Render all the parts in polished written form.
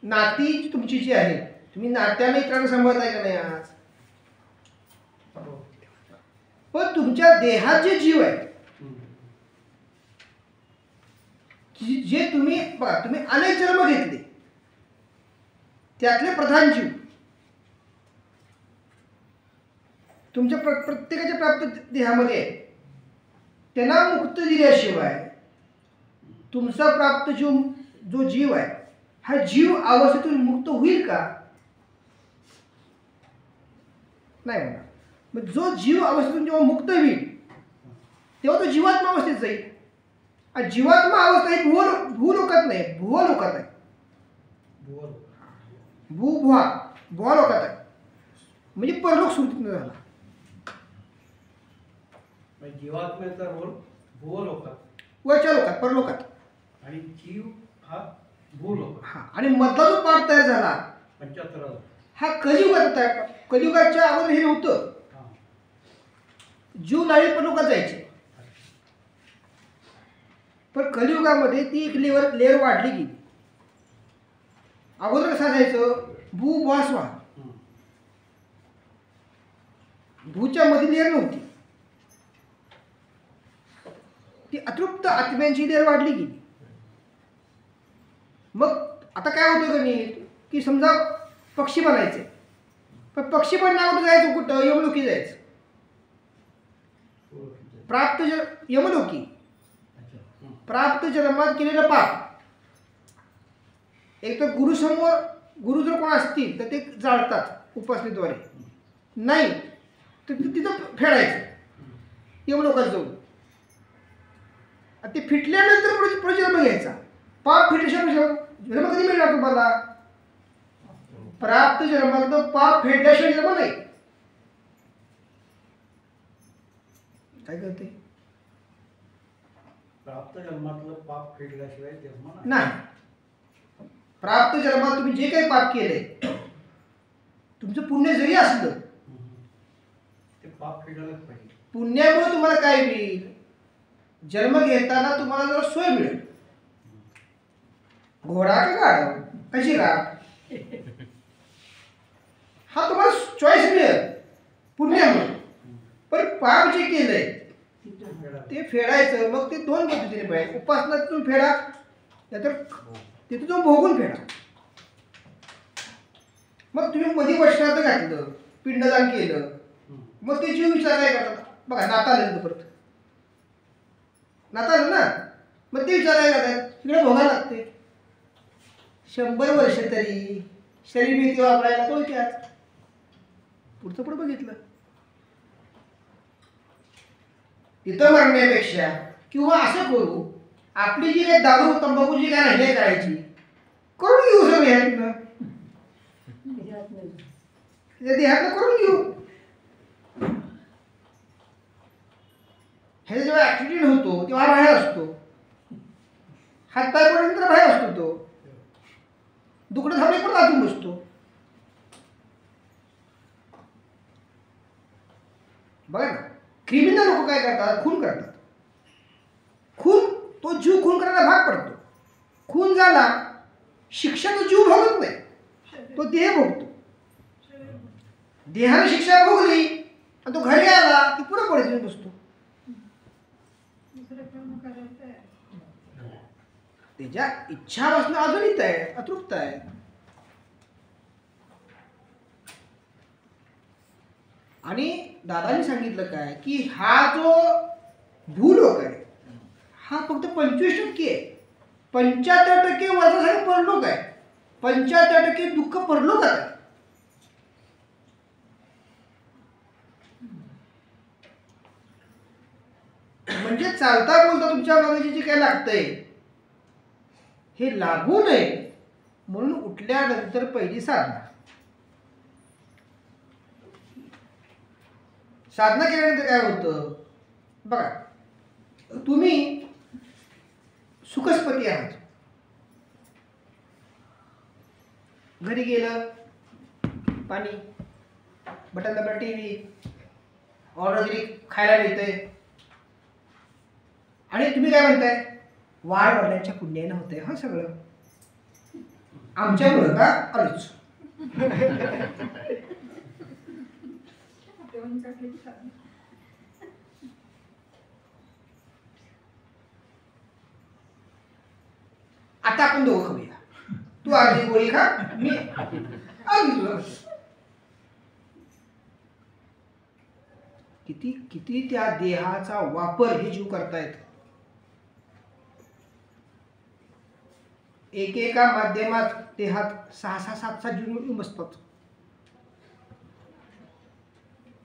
नाती तुमची जी आहे, तुम्ही नात्याने इतरांना सांभाळताय का नाही आज? पण तुमच्या देहात जे जीव आहे, जे तुम्ही बघा, तुम्ही अनेक जन्म घेतले, त्यातले प्रधान जीव तुमच्या प्रत्येकाच्या प्राप्त देहामध्ये आहे. त्यांना मुक्त दिल्याशिवाय तुमचा प्राप्त जो जीव आहे, हा जीव अवस्थेतून मुक्त होईल का? नाही होणार. मग जो जीव अवस्थेतून जेव्हा मुक्त होईल तेव्हा तो जीवात्मा अवस्थेत जाईल. आणि जीवात्मा अवस्था ही भूलोकात नाही, भुवलोकात आहे. भुवा लोकात आहे, म्हणजे परलोक सुरतीत झाला. जीवात्म्याचा रोल भूलोकात, वरच्या लोकात, परलोकात, आणि जीव हा भूलोक. हा, आणि मधला जो पाठ तयार झाला 75 हा कलियुगात आहे. कलियुगाच्या अगोदर हे नव्हतं. जीव नाळी परलोकात जायचे, पण कलियुगामध्ये ती एक लेअर वाढली गेली. अगोदर कसं जायचं, भू भुवा स्वा, भूच्या मध्ये लेअर नव्हती, ती अतृप्त आत्म्यांची लेअर वाढली गेली. मग आता काय होतं गणित, की समजा पक्षी बनायचे, पण पक्षी बनण्यावर जायचं कुठं, यमलोकी जायचं. यमलोकी प्राप्त जन्मात केलेलं पाप, एक तर गुरु जर कोण असतील तर ते जाळतात उपासनेद्वारे, नाही तर तिथं फेडायचं यमलोकात जाऊन. ते फिटल्यानंतर पुढे जन्म घ्यायचा. पाप फिटल्याशिवाय जन्म कधी मिळणार तुम्हाला? प्राप्त जन्मात पाप फेडल्याशिवाय जन्म नाही. काय करते? प्राप्त जन्मातलं पाप फेडल्याशिवाय जन्म नाही. प्राप्त जन्मात तुम्ही जे काही पाप केले, तुमचं पुण्य जरी असलं ते पाप फेडायलाच पाहिजे. पुण्यामुळे तुम्हाला काय मिळेल? जन्म घेताना तुम्हाला जरा सोय मिळेल. घोडा का गाढव, कशी राख, हा तुम्हाला चॉईस मिळेल पुण्यामुळे. पण पाप जे केलंय ते फेडायचं. मग ते दोन पद्धतीने पाहिजे. उपासनातून फेडा, नाहीतर तिथून जाऊन भोगून फेडा. मग तुम्ही मध्ये वस्त्रात घातलं, पिंडदान केलं, मग ते जीव विचार काय करतात? बघा, नाता आलं परत, नाता आलं ना, मग ते विचार काय करतात? तिकडे भोगायला लागते 100 वर्ष तरी शरीर मी वापरायला तो इतिहास. पुढचं पुढं बघितलं. तिथं मरण्यापेक्षा किंवा असं करू, आपली जी काही दारू तंबाखू जी काय राहिली करायची करून घेऊ, सगळं देहातनं करून घेऊ. हे जेव्हा ऍक्सिडेंट होतो तेव्हा बाहेर असतो, हातपाय पडल्यानंतर बाहेर असतो, तो दुखणं थांबले पण आतून बसतो. बघा ना, क्रिमिनल लोक काय करतात? खून करतात. खून, तो जीव खून करायला भाग पडतो. खून झाला, शिक्षा तो जीव भोगत नाही, तो देह भोगतो. देहाने शिक्षा भोगली आणि तो घरी आला की पुढे पडत बसतो. त्याच्या इच्छा वासना अजूनही आहे, अतृप्त आहे. आणि दादांनी सांगितलं काय, की हा जो भूलोक आहे हा फक्त 25% आहे. 75% वरचा परलोक आहे. 75% दुःख परलोकात आहे. म्हणजे चालता बोलता तुमच्या मनाची जे काय लागतंय हे लागू नये म्हणून उठल्यानंतर पहिली साधना. साधना केल्यानंतर काय होतं बघा, तुम्ही सुखस्पती आहात. घरी गेलं, पाणी, बटन दाबलं, टीव्ही, ऑर्डर दिली, खायला मिळतंय, आणि तुम्ही काय म्हणताय? वाढ वडिलांच्या पुण्यानं होतंय हा सगळं. आमच्यामुळं का आलोच. आता आपण दोघं खाऊया. तू अर्धी गोळी खा, मी अर्धी तुला. किती किती त्या देहाचा वापर हे जीव करतायत. एकेका माध्यमात देहात 6-6, 7-7 जीव येऊन बसतात.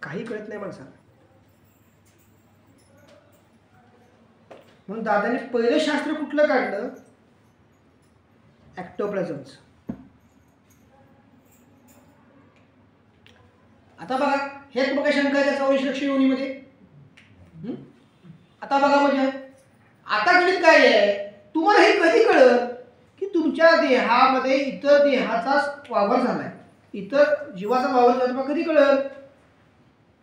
काही कळत नाही माणसाला. म्हणून दादाने पहिलं शास्त्र कुठलं काढलं? ॲक्टोप्लाझमचं. आता बघा, हे बघा शंका आहे त्याचा वैश्लक्ष योनीमध्ये. आता बघा म्हणजे आता गणित काय आहे? तुम्हाला हे कधी कळलं की तुमच्या देहामध्ये इतर देहाचा वावर झालाय, इतर जीवाचा वावर झाला? तुम्हाला कधी कळलं?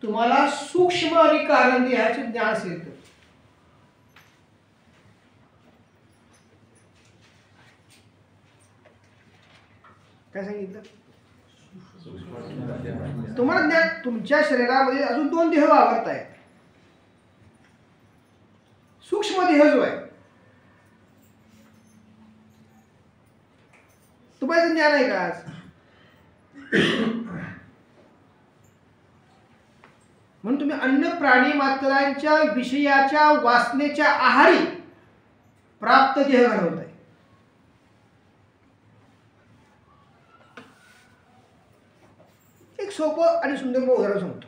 तुम्हाला सूक्ष्म आणि कारण देहाचे ज्ञान असेल तर. काय सांगितलं? तुम्हाला ज्ञान. तुमच्या शरीरामध्ये अजून 2 देह वावरत आहेत. सूक्ष्म देह जो आहे तुम्हाला ज्ञान आहे का आज? म्हणून तुम्ही अन्य प्राणी मात्रांच्या विषयाच्या वासनेच्या आहारी प्राप्त देह घालवताय. एक सोपं आणि सुंदर उदाहरण सांगतो.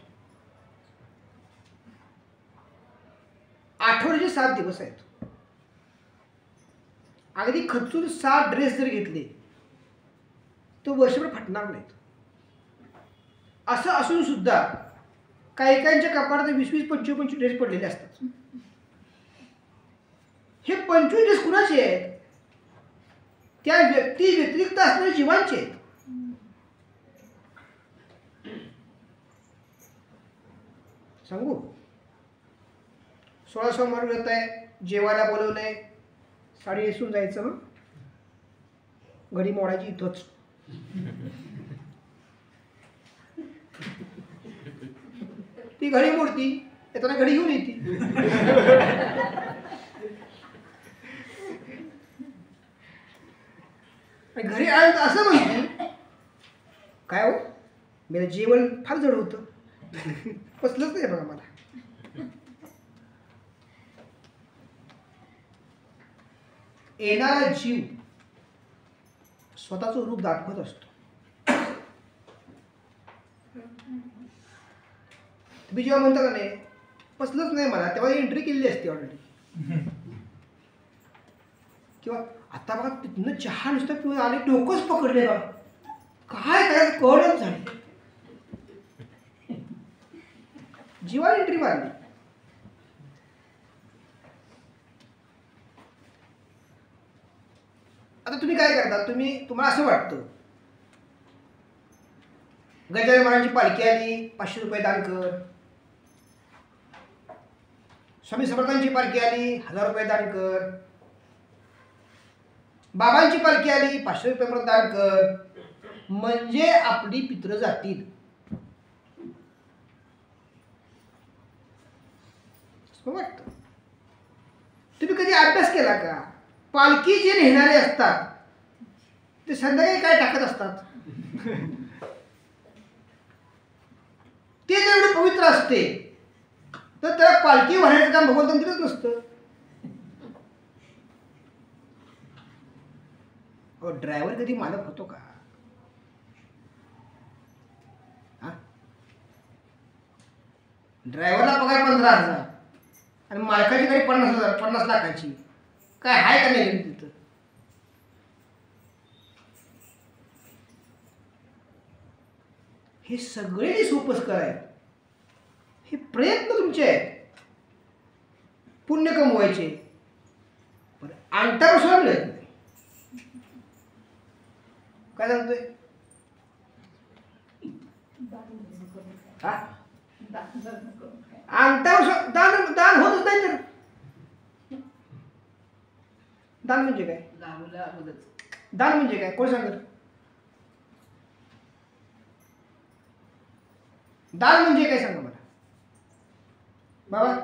आठवड्याचे 7 दिवस आहेत. अगदी खचून 7 ड्रेस जर घेतले तो वर्षभर फाटणार नाहीत. असं असून सुद्धा काही काहींच्या कपाळात 20-20, 25-25 ड्रेस पडलेले असतात. हे 25 ड्रेस कुणाचे आहेत? त्या व्यक्ती व्यतिरिक्त असणाऱ्या जीवांचे आहेत. सांगू? 16 सोमवार व्रत आहे, जेवायला बोलवलंय, साडी नेसून जायचं, घडी मोडायची इथंच. ती घडी मोडती, येताना घडी घेऊन येते. घरी आलं तर असं म्हणते, काय हो मेरा जेवण फार जड होतं, पचलंच नाही बघा मला. येणारा जीव स्वतःचं रूप दाखवत असतो. तुम्ही जेव्हा म्हणता का नाही पचलंच नाही मला, तेव्हा एंट्री केलेली असते ऑलरेडी. किंवा आता बघा तिथनं चहा नुसतं पिऊन आले, डोकंच पकडले बघा, काय करायचं कळच झाली, जीवा एंट्री मारली. आता तुम्ही काय करता? तुम्हाला असं वाटतं गजानन महाराजांची पालखी आली, 500 रुपये दान कर. स्वामी समर्थांची पालखी आली, 1000 रुपये दान कर. बाबांची पालखी आली, 500 रुपये पर्यंत दान कर, म्हणजे आपली पित्र जातील. वाटतं. तुम्ही कधी अभ्यास केला का? पालखी जे नेणारे असतात ते संध्याकाळी काय टाकत असतात? ते जर एवढे पवित्र असते तर त्याला पालखी वाहण्याचं काम भगवंतांनी दिलंच नसतं. ड्रायव्हर कधी मालक होतो का? ड्रायव्हरला पगार 15,000 आणि मालकाची गाडी 50 लाखाची. काय आहे का नाही तिथं? हे सगळे सोपस्कर आहेत. हे प्रयत्न तुमचे आहेत पुण्य कमवायचे, पण अंगठा बसवा मिळत नाही. काय सांगतोय? अंगठा दान होतच नाही. तर दान म्हणजे काय? दान म्हणजे काय कोण सांगत? दान म्हणजे काय सांगा मला बाबा.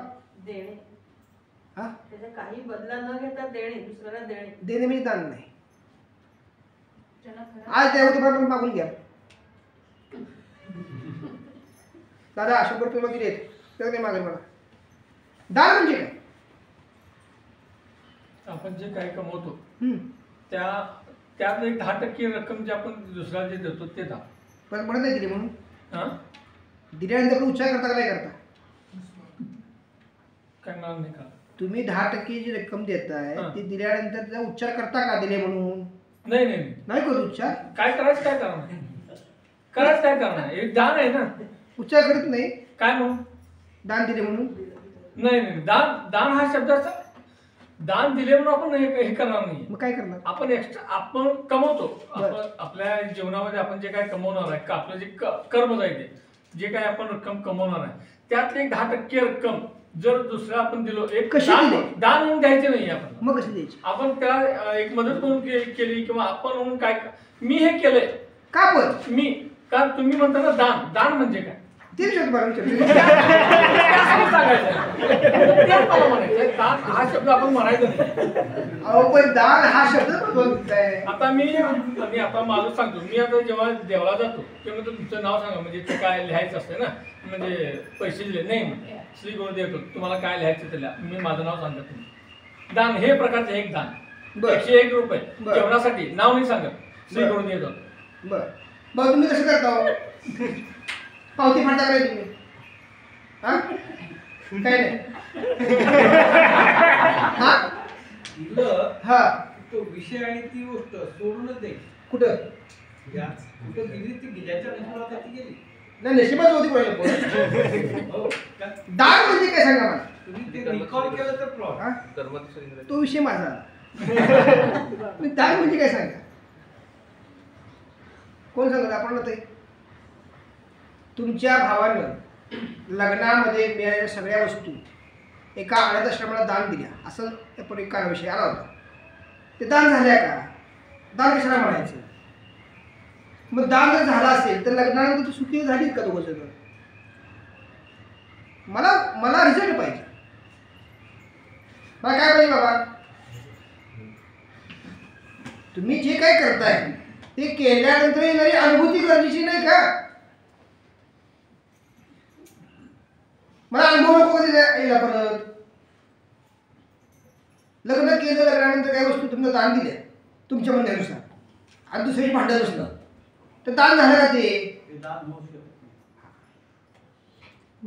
देणे. हा त्याचा काही बदला न घेता देणे, दुसऱ्याला देणे. देणे म्हणजे दान नाही. ज्याला खरं- आज त्या होती मागून घ्या. दादा 100 रुपये मागे देत तर ते मागेल मला. दान म्हणजे काय? आपण जे काही कमवतो हम्म. त्यात एक 10% रक्कम जे आपण दुसऱ्याला जे देतो ते दान. पण म्हणत नाही दिली म्हणून हां दिल्यानंतर पण उच्चार करता का नाही करता? काय मला नाही कळलं. तुम्ही 10% जी रक्कम देताय हां. ती दिल्यानंतर त्याचा उच्चार करता का दिले म्हणून? नाही नाही नाही. नाही करत उच्चार. काय करायचं काय करणार? करायचं काय करणार? एक दान आहे ना. उच्चार करत नाही काय म्हणून? दान दिले म्हणून. नाही नाही दान दान हा शब्दाचा दान दिले म्हणून आपण हे करणार नाही. मग काय करणार? आपण एक्स्ट्रा आपण कमवतो. बरं. आपण आपल्या जीवनामध्ये आपण जे काय कमवणार आहे का आपलं जे कर्म जायचे जे काय आपण रक्कम कमवणार आहे त्यातली एक 10% रक्कम जर दुसऱ्या आपण दिलो एक कशी दान दिली? दान म्हणून द्यायचे नाही आपण. मग कशी द्यायची? आपण त्याला एक मदत म्हणून केली किंवा आपण म्हणून काय मी हे केलंय का पण मी कारण तुम्ही म्हणता ना दान दान म्हणजे काय ते शब्द मला विचारतो. असं सांगायचं तेच मला म्हणायचं दान हा शब्द आपण म्हणायचा नाही. अहो पण दान हा शब्द पण बोलताय. आता मी आता माझं सांगतो मी आता जेव्हा देवाला जातो तेव्हा तुमचं नाव सांगा म्हणजे ते काय लिहायचं असतं ना म्हणजे पैसे दिले नाही श्री गुरुदेव येतो तुम्हाला काय लिहायचं त्याला मी माझं नाव सांगतो तुम्ही दान हे प्रकारचं एक दान बरं. 101 रुपये बरं. जेवणासाठी नाव नाही सांगत श्री बरं. गुरुदेव येतो. बर मग तुम्ही कसं करता हो? पावती फाडता काय तुम्ही? हा काय नाही. हा दिलं हा तो विषय आणि ती गोष्ट सोडूनच द्यायची. कुठं? कुठं गेली ती ज्याच्या नशिबात ती गेली. नाही नशिबाच होती कोणाला. हो का? दान म्हणजे काय सांगा मला. तुम्ही ते रिकॉल केलं तर प्लॉट. हा? तो विषय माझा. पण दान म्हणजे काय सांगा? कोण सांगत आपण ते? तुमच्या भावानं लग्नामध्ये मिळालेल्या सगळ्या वस्तू एका अनाथ आश्रमाला दान दिल्या असं आपण एक विषय आला होता. ते दान झाल्या का? दान कशाला म्हणायचं? मग दान जर झाला असेल तर लग्नानंतर सुखी झाली का दोघं जण? मला रिझल्ट पाहिजे. मला काय पाहिजे बाबा? तुम्ही जे काय करताय ते केल्यानंतर येणारी अनुभूती गरजेची नाही का? मला अनुभव नको कधी येईल परत. लग्न केलं लग्नानंतर काही वस्तू तुम्ही दान दिल्या तुमच्या म्हणण्यानुसार आणि दुसरी भांडण असलं तर दान झालं का ते? ते दान होऊ शकत नाही.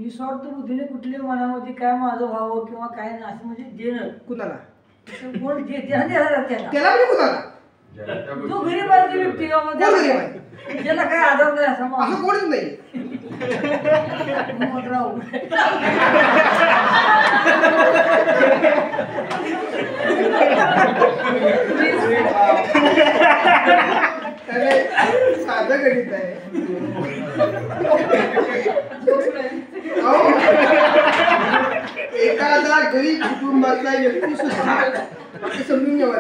निस्वार्थ बुद्धीने कुठली मनामध्ये काय माझं व्हावं किंवा काय नाही असं म्हणजे देणं कुणाला? तसं कोण त्याला देणार त्याला त्याला म्हणजे कुणाला? जो गरीब आहे ती व्यक्ती किंवा कोण गरीब आहे? त्याला काय आधार नाही असं असं कोणीच नाही. मग राहू. त्याने साधं गणित आहे. अहो, एखादा गरीब कुटुंबातला व्यक्ती सुद्धा समजून घ्यावा.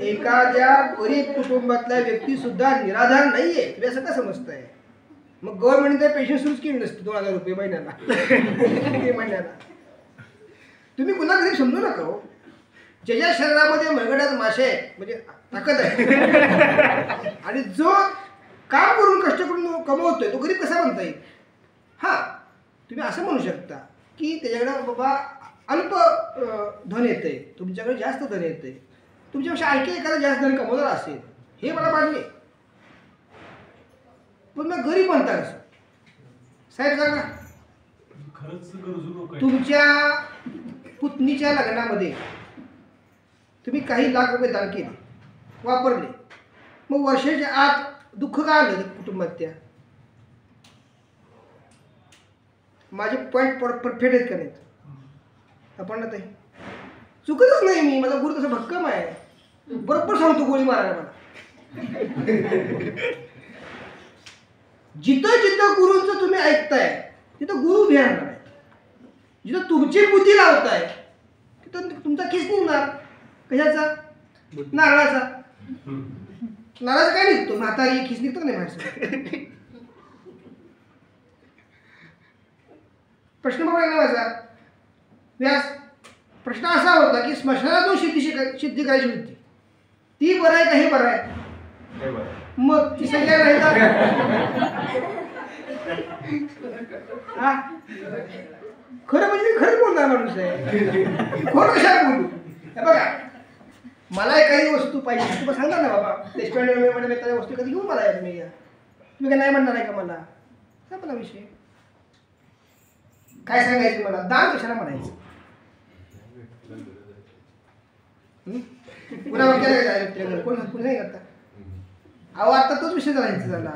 एखाद्या गरीब कुटुंबातला व्यक्ती सुद्धा निराधार नाहीये तुम्ही असं का समजताय? मग गव्हर्नमेंटने पेन्शन सुरूच केली नसते 2000 रुपये महिन्याला. महिन्याला तुम्ही कुणा गरीब समजू नका हो. ज्याच्या शरीरामध्ये मरगड्यात मासे आहेत म्हणजे ताकद आहे आणि जो काम करून कष्ट करून कमवतोय तो गरीब कसा म्हणता येईल? हा तुम्ही असं म्हणू शकता की त्याच्याकडे बाबा अल्प धन येतंय तुमच्याकडे जास्त धन येतंय तुमच्यापेक्षा आणखी एखादा जास्त धन कमवणार असेल हे मला मान्य. पण मग गरीब म्हणता कसं? साहेब सांगा. खरंच गरजू लोक आहेत. तुमच्या पुतणीच्या लग्नामध्ये तुम्ही काही लाख रुपये दान केले वापरले मग वर्षाच्या आत दुःख का आलं कुटुंबात? त्या माझे पॉईंट परफेक्ट आहेत का नाहीत? आपण ना ते चुकतच नाही मी. माझा गुरु तसं भक्कम आहे. बरोबर सांगतो गोळी मारायला मला. जिथं जिथं गुरूंचं तुम्ही ऐकताय तिथं गुरु उभे राहणार आहे. जिथं तुमची बुद्धी लावताय तिथं तुमचा खिस निघणार. कशाचा? नारळाचा. नाराज काय निघतो म्हातारी खिस निघतो नाही माणसं. प्रश्न बघा ना माझा व्यास. प्रश्न असा होता की स्मशानातून सिद्धी करायची होती, ती बरं आहे का हे बरं आहे? मग ती संख्या नाही का? हा खरं म्हणजे खरंच बोलणार माणूस आहे, खोटं कशाला बोलू. हे बघा मला एखादी वस्तू पाहिजे तुम्हाला सांगणार ना बाबा रेस्टॉरंटमध्ये एखादी वस्तू कधी घेऊन मला या तुम्ही काय नाही म्हणणार आहे का मला? संपला विषय. काय सांगायचं मला? दान कशाला म्हणायचं? कुणावर केलं कोण कोणी नाही करता? अहो आता तोच विषय करायचा झाला.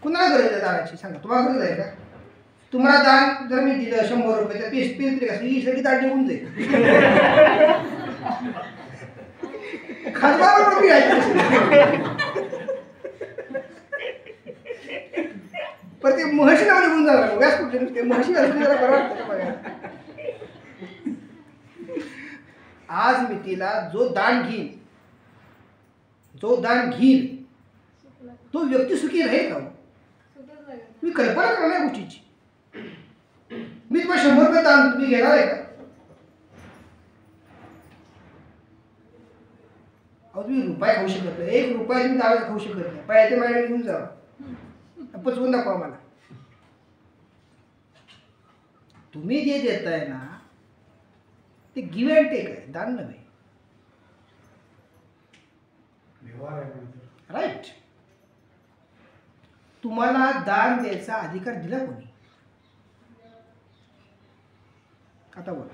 कुणाला गरज आहे दानाची सांगा? तुम्हाला गरज आहे का? तुम्हाला दान जर मी दिलं 100 रुपये तर 30 तरी कसं ही सगळी दान निघून जाईल. खासदारावर मी पर ते महर्षी नाव निघून जाणार व्यास कुठे नुसते महर्षी असं जरा बरं वाटतं का बघा. आज मी तिला जो दान घेईन तो व्यक्ती सुखी राहील का? मी कल्पना करणार गोष्टीची. मी तुम्हाला 100 रुपये दान तुम्ही घेणार आहे का? अहो तुम्ही रुपये खाऊ शकत नाही, 1 रुपया तुम्ही दावा खाऊ शकत नाही. पाहिजे माझ्याकडे घेऊन जावा, पचवून दाखवा मला. तुम्ही जे देताय ना ते गिव्ह अँड टेक आहे, दान नव्हे. राईट. तुम्हाला दान द्यायचा अधिकार दिला कोणी? आता बोला.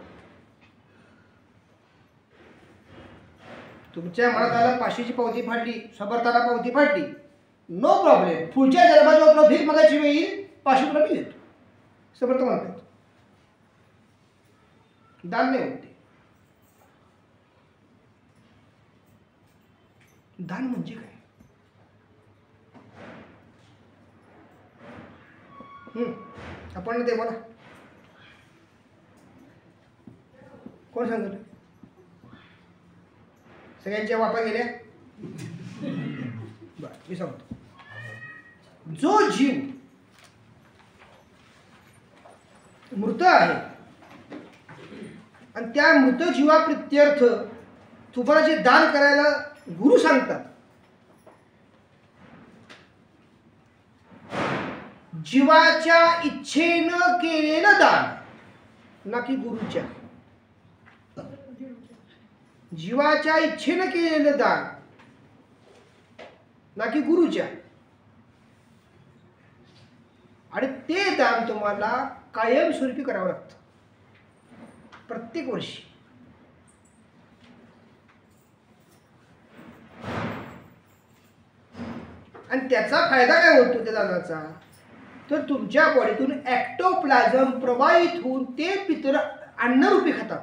तुमच्या मनात आला 500ची पावती फाडली, समर्थाला पावती फाडली, नो प्रॉब्लेम. पुढच्या जन्माच्या तुला भीक मागायची वेळ येईल 500 तुला मी देतो. समर्थ म्हणतात दान नाही होते. दान म्हणजे काय? आपण ते बोला. कोण सांगितलं? सगळ्यांच्या वापा गेल्या. बरं मी सांगतो. जो जीव मृत आहे आणि त्या मृत जीवाप्रित्यर्थ तुम्हाला जे दान करायला गुरु सांगतात, जीवाच्या इच्छेनं केलेलं दान, ना की गुरुच्या. जीवाच्या इच्छेनं केलेलं दान, ना की गुरुच्या. आणि ते दान तुम्हाला कायमस्वरूपी करावं लागतं प्रत्येक वर्षी. आणि त्याचा फायदा काय होतो त्या दानाचा? तर तुमच्या बॉडीतून ॲक्टोप्लाझम प्रवाहित होऊन ते पितर अन्नरूपी खातात.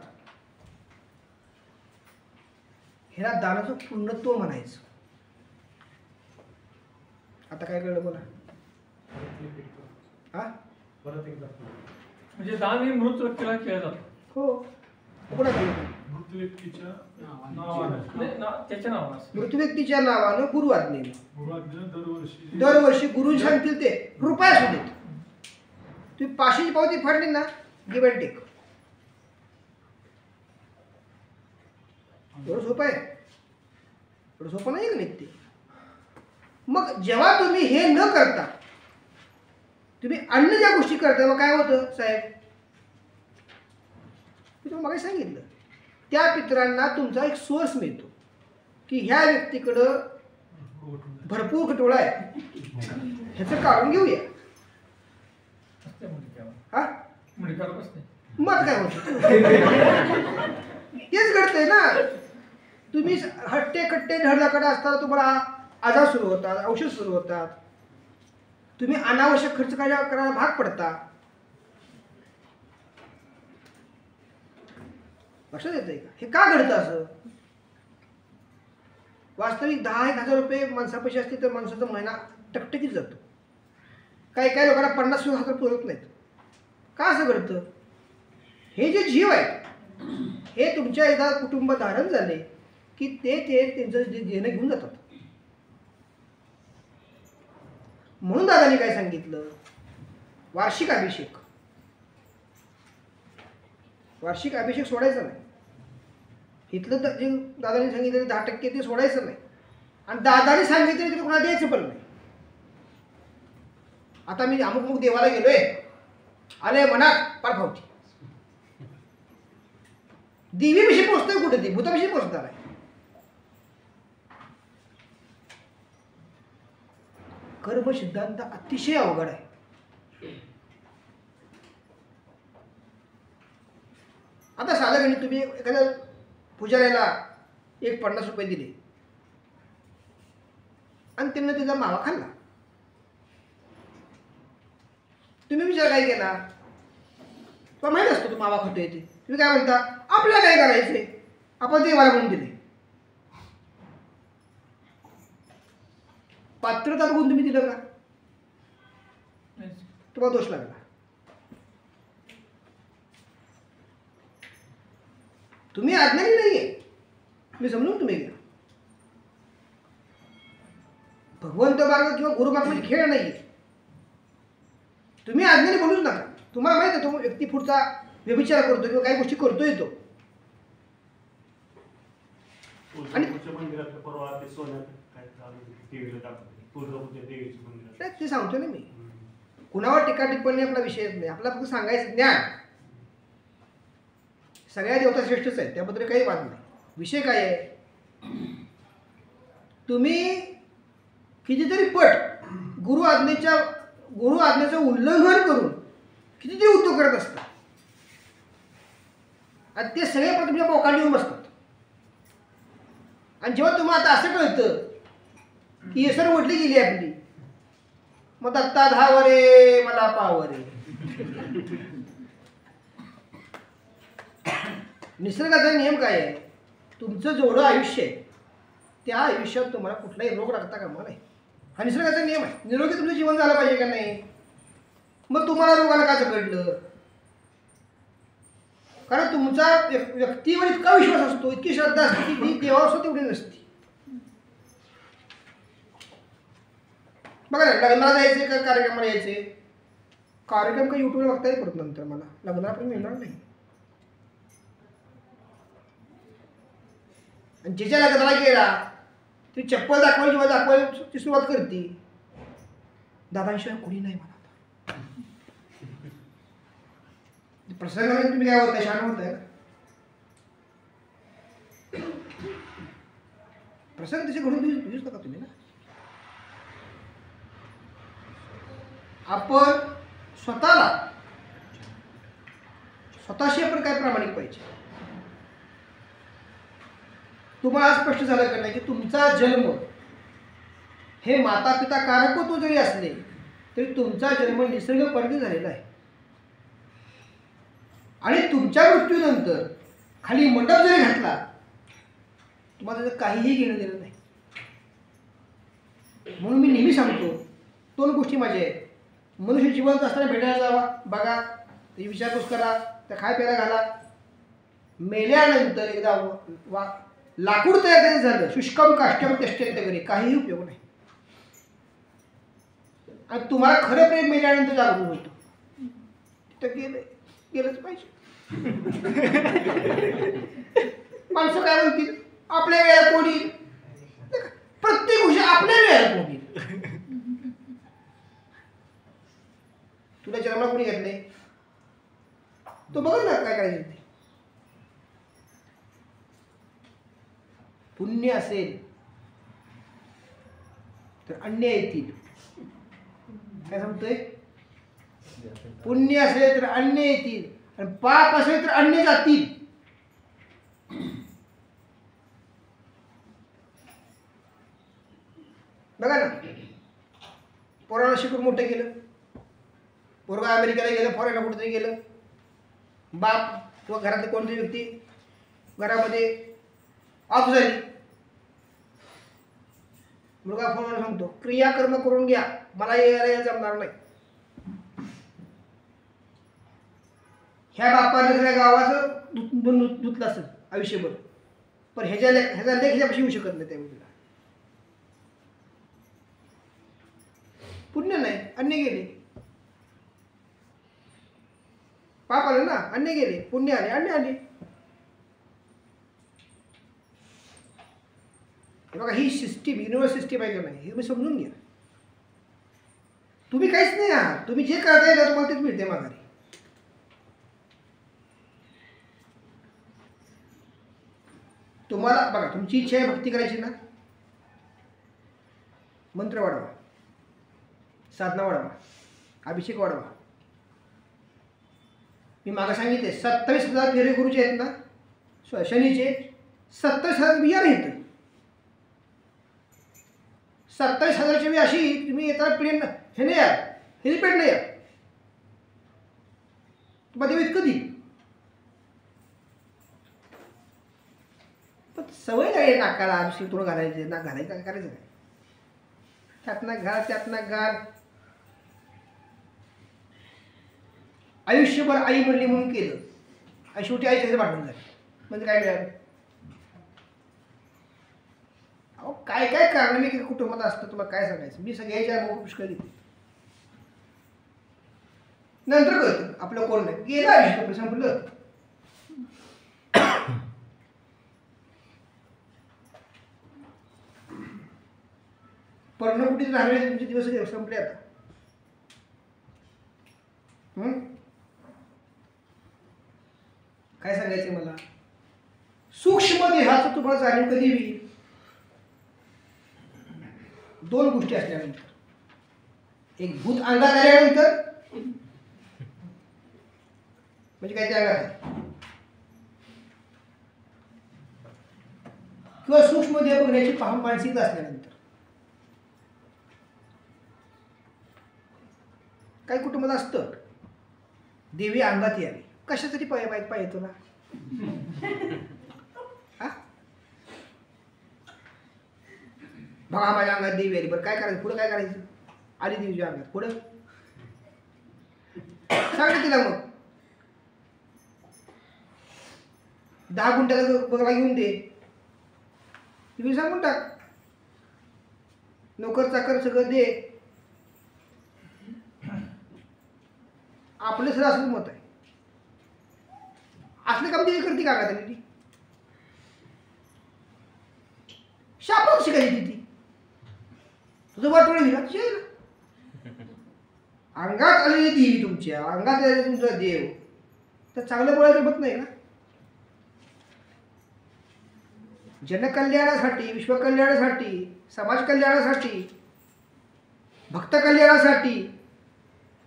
ह्याला दानाचं पूर्णत्व म्हणायचं. आता काय कळलं बोला? हा म्हणजे दान हे मृत व्यक्तीला केलं जातं. हो कोणा मृत व्यक्तीच्या त्याच्या नावानं मृत व्यक्तीच्या नावानं गुरु आज्ञेने दरवर्षी दरवर्षी गुरु सांगतील ते रुपया असू देत. तुम्ही 500ची पावती फाडली ना, गिव्ह अँड टेक. एवढं सोपं आहे? एवढं सोपं नाही का ते? मग जेव्हा तुम्ही हे न करता तुम्ही अन्य ज्या गोष्टी करता, मग काय होतं साहेब? मी तुम्हाला मागे सांगितलं, त्या पितरांना तुमचा एक सोर्स मिळतो की ह्या व्यक्तीकडं भरपूर खटोळा आहे, ह्याचं काढून घेऊया. हा मग काय होतं? तेच घडतंय ना. तुम्ही हट्टे कट्टे धडधाकडे असताना तुम्हाला आजार सुरू होतात, औषध सुरू होतात, तुम्ही अनावश्यक खर्च करायला भाग पडता. लक्षात येतंय का? हे का घडतं असं? वास्तविक 10,000 रुपये माणसापेक्षा असतील तर माणसाचा महिना टकटकीत जातो. काही काही लोकांना 50,000 पुरत नाहीत. का असं घडतं? हे जे जीव आहेत हे तुमच्या एकदा कुटुंब धारण झाले की ते त्यांचं देणं घेऊन जातात. म्हणून दादानी काय सांगितलं, वार्षिक अभिषेक सोडायचं नाही. इथलं तर जे दादानी सांगितलं 10% ते सोडायचं नाही. आणि दादानी सांगितलं तरी कोणाला द्यायचं पण नाही. आता मी अमुक देवाला गेलोय, आले मनात पार फावती. देवीविषयी पोचतोय कुठे, ते भूताविषयी पोचणार आहे. कर्म सिद्धांत अतिशय अवघड आहे. आता साधा गणित, तुम्ही एखाद्या पुजाऱ्याला 50 रुपये दिले आणि त्यांना त्याचा मावा खाल्ला, तुम्ही विचार काय केला, तो माहीत असतो तो मावा खातोय ते, तुम्ही काय म्हणता, आपल्याला काय करायचंय, आपण देवाला म्हणून दिले. पात्रता बघून तुम्ही दिलं का, तुम्हाला दोष लागला. तुम्ही अज्ञानी नाहीये, मी समजून तुम्ही घ्या. भगवंत मार्ग किंवा गुरु मार्ग म्हणजे खेळ नाहीये. तुम्ही अज्ञानी बनूच नका. तुम्हाला माहित आहे तो व्यक्ती पुढचा व्यभिचार करतो किंवा काही गोष्टी करतोय तो, आणि ते सांगतो ना मी. कुणावर टीका टिप्पणी आपला विषयच नाही. आपला फक्त सांगायचं ज्ञान. सगळ्या देवता श्रेष्ठच आहेत, त्याबद्दल काही वाद नाही. विषय काय आहे, तुम्ही कितीतरी पट गुरु आज्ञेचं उल्लंघन करून कितीतरी उद्योग करत असतात आणि ते सगळे पण तुमच्या बोकांडी येऊन बसतात. आणि जेव्हा तुम्हाला आता असं कळतं की येसर म्हटली गेली आपली, मग दत्ता धावरे मला पावरे. निसर्गाचा नियम काय आहे, तुमचं जेवढं आयुष्य आहे त्या आयुष्यात तुम्हाला कुठलाही रोग लागता कामा नाही. हा निसर्गाचा नियम आहे. निरोगी तुमचं जीवन झालं पाहिजे का नाही. मग तुम्हाला रोगाला का घडलं, कारण तुमचा व्यक्तीवर इतका विश्वास असतो, इतकी श्रद्धा असते की ती देवावर सुद्धा तेवढी नसते. बघा ना, लग्नाला जायचे का कार्यक्रमाला यायचे, कार्यक्रम का युट्यूबला बघता येईल, परत नंतर मला लग्नाला पण मिळणार नाही. आणि ज्याच्या लग्नाला गेला ती चप्पल दाखवायची सुरुवात करते, दादांशिवाय कोणी नाही मला. प्रसंगाने तुम्ही काय होताय, शान होताय का, प्रसंग तसे घडून देऊच नका तुम्ही ना. आपण स्वतःशी आपण काय प्रामाणिक पाहिजे. तुम्हाला स्पष्ट झालं का नाही की तुमचा जन्म हे माता पिता कारकत्व जरी असले तरी तुमचा जन्म निसर्गपणे झालेला आहे. आणि तुमच्या मृत्यूनंतर खाली मंडप जरी घातला तुम्हाला त्याचं काहीही घेणं देणं नाही. म्हणून मी नेहमी सांगतो, 2 गोष्टी माझ्या आहेत. मनुष्य जिवंत असताना भेटायला जावा, बघा, त्याची विचारपूस करा, त्या खाय प्यायला घाला. मेल्यानंतर एकदा लाकूड तयार कधी झालं, शुष्कम काष्टम तिष्ठन्ते घरी, काहीही उपयोग नाही. आणि तुम्हाला खरं प्रेम मेल्यानंतर जागरूक होतो, तिथं गेलंच पाहिजे. माणसं काय म्हणतील, आपल्या वेळा कोणी, प्रत्येक गोष्टी आपल्या वेळा कोणी. तुला जन्माला कोणी घेतले, तो बघ ना काय करायचं ते. पुण्य असेल तर अन्य येतील. काय सांगतोय, पुण्य असेल तर अन्य येतील आणि पाप असेल तर अन्य जातील. बघा ना, पोराला शिकून मोठं केलं, पोरगा अमेरिकेला गेलं, फॉरेनला कुठेतरी गेलं, बाप किंवा घरातली कोणती व्यक्ती घरामध्ये ऑफ झाली, मुलगा फोनवर सांगतो क्रियाकर्म करून घ्या, मला यायला जमणार नाही. ह्या बापाने सगळ्या गावाचं धुतलं असेल आयुष्यभर, पण ह्याचा लेख ह्याच्यापाशी येऊ शकत नाही. त्यावेळेला पुण्य नाही, अन्य गेले. पाप आलं ना, अन्य गेले, पुण्य आले, अन्य आले. हे बघा, ही सिस्टीम युनिव्हर्स सिस्टीम आहे का नाही हे तुम्ही समजून घ्या. तुम्ही काहीच नाही आहात, तुम्ही जे करताय ना तुम्हाला तेच मिळते माघारी. तुम्हाला बघा, तुमची इच्छा आहे भक्ती करायची ना, मंत्र वाढवा, साधना वाढवा, अभिषेक वाढवा. मी मागं सांगितले 27,000 फेरे गुरुचे आहेत ना, शनीचे 27,000 बिया नाहीत. 27,000ची बी अशी तुम्ही येताना प्लेन हे नाही या, हेलिपॅड नाही या, तुम्हाला देवीत कधी पण सवय नाही नाकाला अभिषेक तुला घालायचे ना, घालायचं काय करायचं काय, त्यातनं घाल त्यातनं घाल. आयुष्यभर आई म्हणली म्हणून केलं आणि शेवटी आई त्याचं भांडण झालं म्हणजे काय मिळालं. अहो काय काय कारण मी कुटुंबात असतं तुम्हाला काय सांगायचं. मी सगळ्याच्या मोठ पुष्कळ देते, नंतर कळतं आपलं कोण नाही, गेलं आयुष्य संपलं. पर्णकुटीत राहण्याचे तुमचे दिवस संपले आता. काय सांगायचं मला, सूक्ष्म देहाचं तुम्हाला जाणीव कधी होईल, 2 गोष्टी असल्यानंतर. एक भूत अंगात आल्यानंतर, म्हणजे काय ते अंगात आहे, किंवा सूक्ष्म देह बघण्याची पाहून मानसिकता असल्यानंतर. काही कुटुंबात असतं देवी अंगात यावी, कशासाठी पाहिजे तुला, हा बघा माझ्या अंगात देवी आली, बरं काय करायचं पुढं, काय करायचं, आली देवीच्या अंगात पुढं सांग तिला. मग 10 गुंठ्याचा बंगला घेऊन दे, तुम्ही सांगून टाक, नोकर चाकर सगळं दे. आपलं सगळं असंच मत आहे. असले काम देवी करते का ती, शापच शिकायची ती, तुझं वाटोळं दिला अंगात आलेली देवी, तुमच्या अंगात आलेला तुमचा देव, तर चांगलं बोलायचं मत नाही ना. जनकल्याणासाठी, विश्वकल्याणासाठी, समाज कल्याणासाठी, भक्त कल्याणासाठी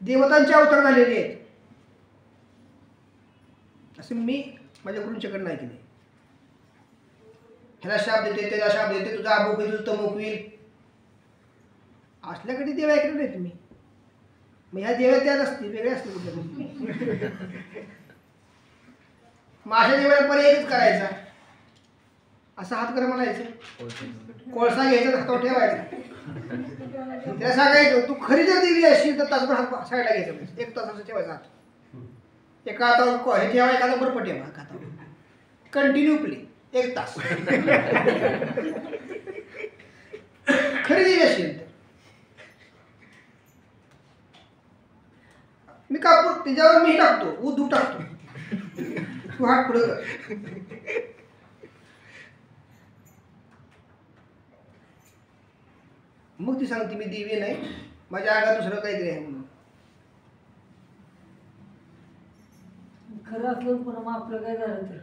देवतांचे अवतार झालेले आहेत, असं मी माझ्या गुरूंच्याकडे नाही केले. ह्याला शाप देते, त्याला शाप देते, तुझा अमुक होईल, तुझं तमुक होईल, असल्याकडे देव ऐकले नाही तुम्ही. मग ह्या देव्या त्यात असतील, वेगळ्या असतील कुठल्या. माझ्या देवाला पर्याय एकच करायचा, असं हात करा म्हणायचं, कोळसा घ्यायचा हातावर ठेवायचा, त्याला सांगायचं तू खरी जर देवी असेल तर तासभर हात साईडला घ्यायचा, 1 तास असं ठेवायचा हात, एका हातावर हे ठेवा, एका हातावर बर्फ ठेवा, एका हातावर कंटिन्यू प्ले 1 तास. खरी देवी असेल तर मी कापूर त्याच्यावर मी टाकतो, उदू टाकतो, तू हात पुढे कर. मग ती सांगते मी देवी नाही, माझ्या अंगात दुसरं काहीतरी आहे म्हणून. खरं असलं पण मग आपलं काय झालं तर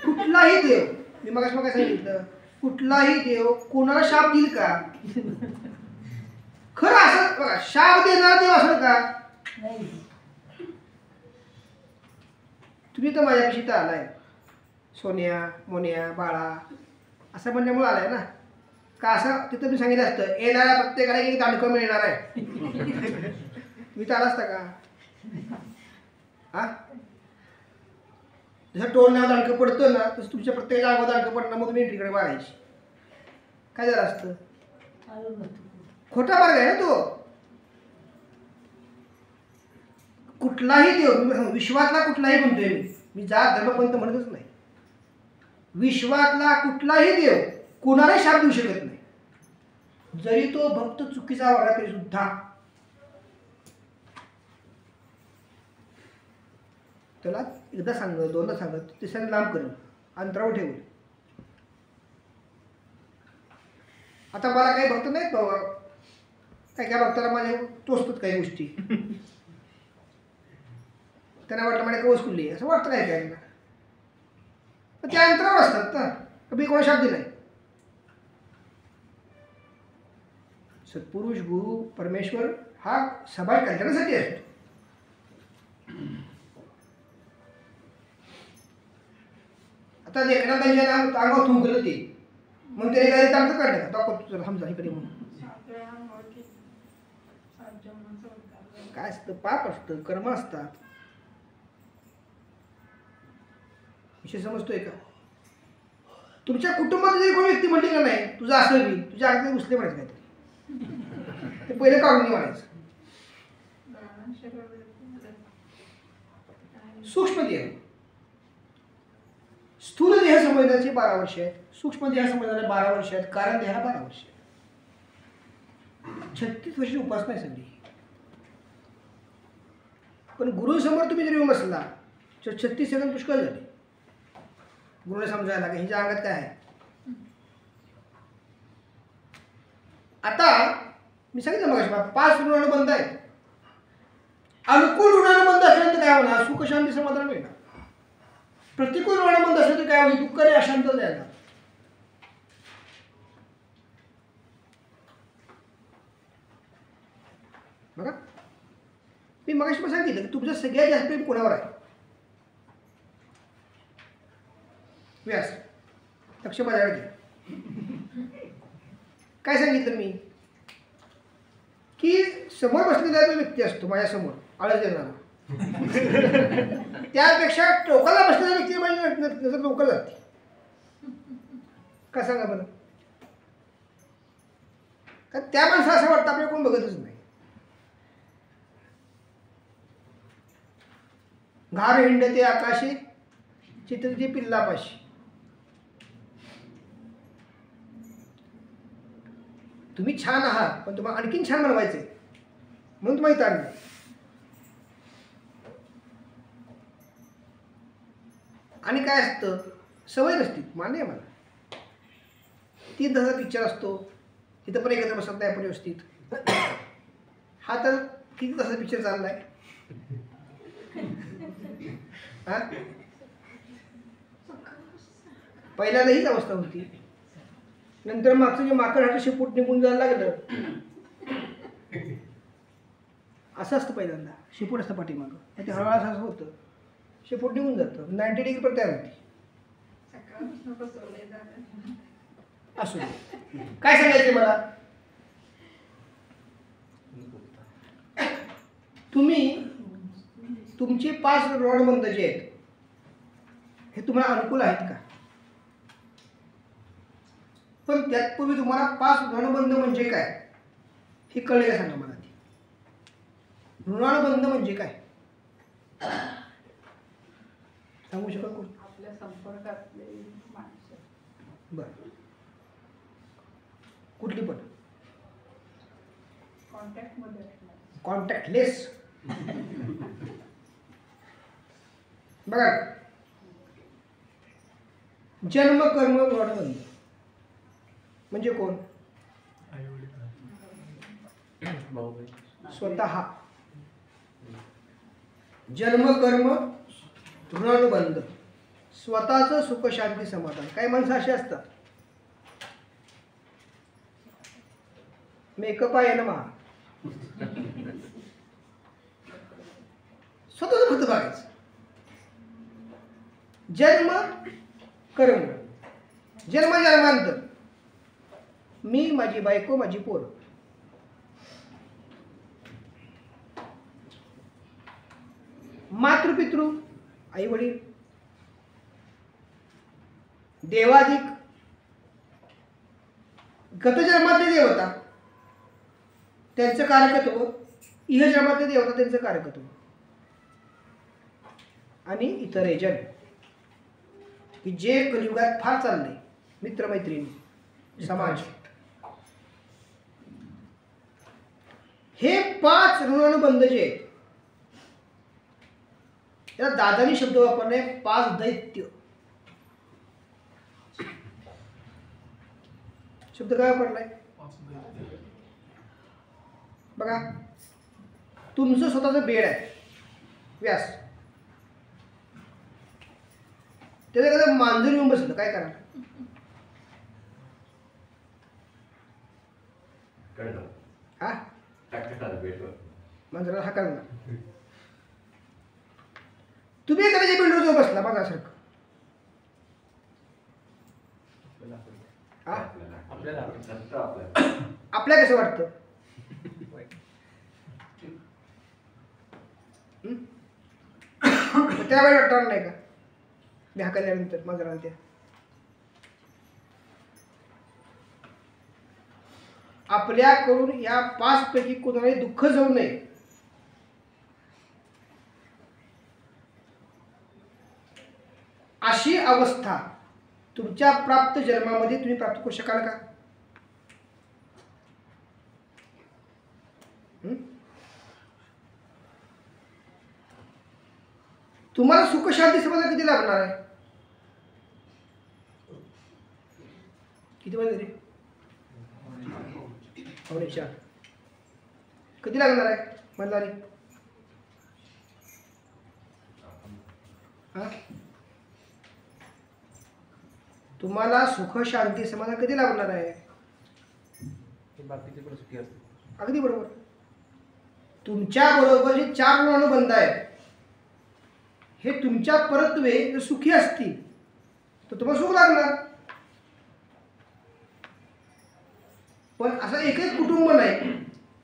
कुठलाही देव, मी मगाशी काय सांगितलं, कुठलाही देव कोणाला शाप देईल का, खरं असं बघा, शाप देणारा देव असेल का नाही. तुम्ही तर माझ्यापाशी तर आलाय, सोन्या मोन्या बाळा असं म्हणल्यामुळे आलाय ना, का असं तिथं मी सांगितलं असतं येणाऱ्या प्रत्येकाला एक दांडकं मिळणार आहे, मी तर आला असता का. हा जसं टोलण्यावर दांडकं पडतं ना, तसं तुमच्या प्रत्येक जागेवर दांडकं पडणं, मग तुम्ही एंट्रीकडे मारायची, काय झालं असतं. आलं नसतं. खोटा मार्ग आहे ना तो. कुठलाही देव, विश्वातला कुठलाही म्हणतोय मी जात धर्म पंथ म्हणतच नाही, विश्वातला कुठलाही देव कुणालाही शाप देऊ शकत नाही, जरी तो भक्त चुकीचा वागला तरी सुद्धा. त्याला एकदा सांगत, दोनदा सांगत, तिसऱ्या लांब करेल, अंतरावर ठेवलं. आता मला काही भक्त नाहीत बाबा, काय काय भक्ताला माझ्या टोचतात काही गोष्टी, त्यांना वाटलं माझ्या कवच खुलली असं वाटतं काय काय, पण त्या अंतरावर असतात ना, कधी कोणा शाप दिलाय. सत्पुरुष गुरु परमेश्वर हा समाज कल्याणासाठी असतो. आता देखना त्यांच्या अंगावर थुंकलं ते, मग त्याने काय चांगलं काढलं का दाखव तुझं समजा इकडे म्हणून. काय असतं, पाप असतं, कर्म असतात. विषय समजतोय का? तुमच्या कुटुंबात जरी कोणी व्यक्ती म्हणली का नाही तुझं असं बी, तुझ्या अंगात घुसले म्हणायचं काय ते पहिले काढून म्हणायचं. सूक्ष्म देह, स्थूल देह समजण्याचे 12 वर्ष आहेत, सूक्ष्म देह समजण्याला 12 वर्ष आहेत, कारण देहाला 12 वर्ष आहेत. 36 वर्षाची उपासना आहे सगळी. पण गुरुसमोर तुम्ही जरी बसला तर 36 सेकंद पुष्कळ झाले. गुरुने समजायला की ह्याच्या अंगात काय आहे. आता मी सांगितलं मग 5 ऋणानुबंध आहेत. अनुकूल ऋणानुबंध असल्यानंतर काय होणार, सुख शांती समाधान मिळणार. प्रतिकूल ऋणानुबंध असेल तर काय होईल, दुःख आणि अशांत जायला. बघा मी मगाशी पण सांगितलं की तुमचं सगळ्यात जास्त प्रेम कोणावर आहे. व्यास लक्ष माझ्याकडे. काय सांगितलं मी की समोर बसलेला जो व्यक्ती असतो माझ्यासमोर आळस देणारा, त्यापेक्षा टोकाला बसलेला व्यक्ती माझी नजर लवकर जाते. का सांगा बरं, कारण त्या माणसाला असं वाटतं आपल्याला कोण बघतच नाही. घार हिंडते आकाशी चित्रची पिल्लापाशी. तुम्ही छान आहात पण तुम्हाला आणखीन छान बनवायचंय म्हणून तुम्हाला इथं आणलं. आणि काय असतं, सवय नसती, मान्य आहे मला. 3 तासाचा पिक्चर असतो, तिथं पण एकत्र बसत नाही आपण व्यवस्थित. हा तर किती तासाचा पिक्चर चाललाय हा. पहिल्यांदा हीच अवस्था होती, नंतर मागचं जे माकड शेपूट निघून जायला लागलं. असं असतं पहिल्यांदा, शेपूट असतं पाठीमागं, ते हळूहळू असं होतं, शेपूट निघून जातं, 90 डिग्री पण तयार होती. असू दे, काय सांगायचं मला, तुम्ही तुमचे 5 ऋणानुबंध जे आहेत हे तुम्हाला अनुकूल आहेत का. पण त्यापूर्वी तुम्हाला 5 ऋणानुबंध म्हणजे काय हे कळले का सांगा मला. ऋणानुबंध म्हणजे काय सांगू शकाल कोण. आपल्या संपर्कातले माणसं. बरं, कुठली पण कॉन्टॅक्टमध्ये कॉन्टॅक्टलेस. बघा जन्म कर्म ऋणानुबंध म्हणजे कोण, स्वतः. जन्म कर्म ऋणानुबंध, स्वतःचं सुख शांती समाधान. काही माणसं अशी असतात, मेकअप आहे ना मा, स्वतःच फक्त बघायचं. जन्म कर्म, जन्म जन्मांतर, मी माझी बायको माझी पोर. मातृपितृ आई वडील, देवाधिक गतजन्मातले देवता त्यांचं कारकत्व, इहजन्मातले देवता त्यांचं कारकत्व, आणि इतर एजन की जे कलियुगात फार चाललंय, मित्रमैत्रिणी, समाज, हे 5 ऋणानुबंध जे आहेत, याला दादानी शब्द वापरले 5 दैत्य. शब्द काय वापरलाय बघा. तुमचं स्वतःचं बेड आहे, व्यास, त्याचं एखादं मांजर येऊन बसलं, काय करणार? हा, मांजराला हाकलणार. तुम्ही एखाद्याच्या बेडवर जाऊन बसला माझ्यासारखं, हा, आपल्या कसं वाटतं? त्यावेळी वाटणार नाही का मी हाकलल्यानंतर मांजराला? त्या आपल्याकडून या 5 पैकी कोणालाही दुःख जाऊ नये अशी अवस्था तुमच्या प्राप्त जन्मामध्ये तुम्ही प्राप्त करू शकाल का? तुम्हाला सुख शांती समाधान किती लागणार आहे? किती वाजले रे? 4:15. कधी लागणार आहे मल्हारी? हा, तुम्हाला सुख शांती समाधान कधी लागणार आहे? अगदी बरोबर. तुमच्या बरोबर जे 4 ऋणानुबंध आहेत हे तुमच्या परत्वे जर सुखी असतील तर तुम्हाला सुख लागणार. पण असं एकही कुटुंब नाही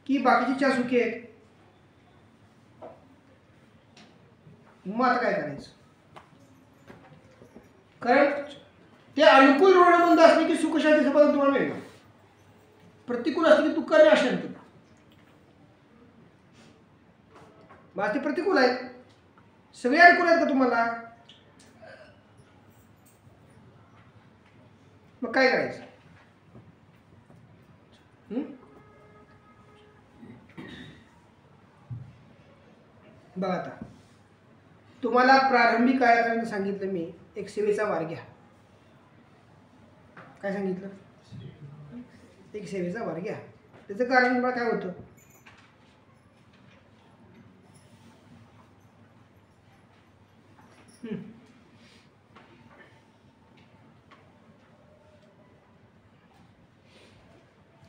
की बाकीचे 4 सुखी आहेत. मग आता काय करायचं? कारण ते अनुकूल ऋणानुबंध असले की सुख शांती समाधान तुम्हाला मिळणार, प्रतिकूल असले की दुःख आणि अशांती. मग ते प्रतिकूल आहेत, सगळे अनुकूल आहेत का तुम्हाला? मग काय करायचं? बघा, आता तुम्हाला प्रारंभी काय करायला सांगितलं मी, एक सेवेचा वार घ्या. काय सांगितलं? एक सेवेचा वार घ्या. त्याचं कारण मला काय होतं?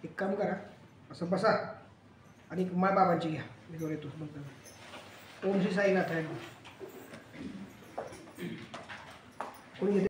एक काम करा, असं बसा आणि एक माय बाबांची घ्या. मी जवळ येतो म्हणतो. ओम श्री साईनाथ आहे कोणी घेते?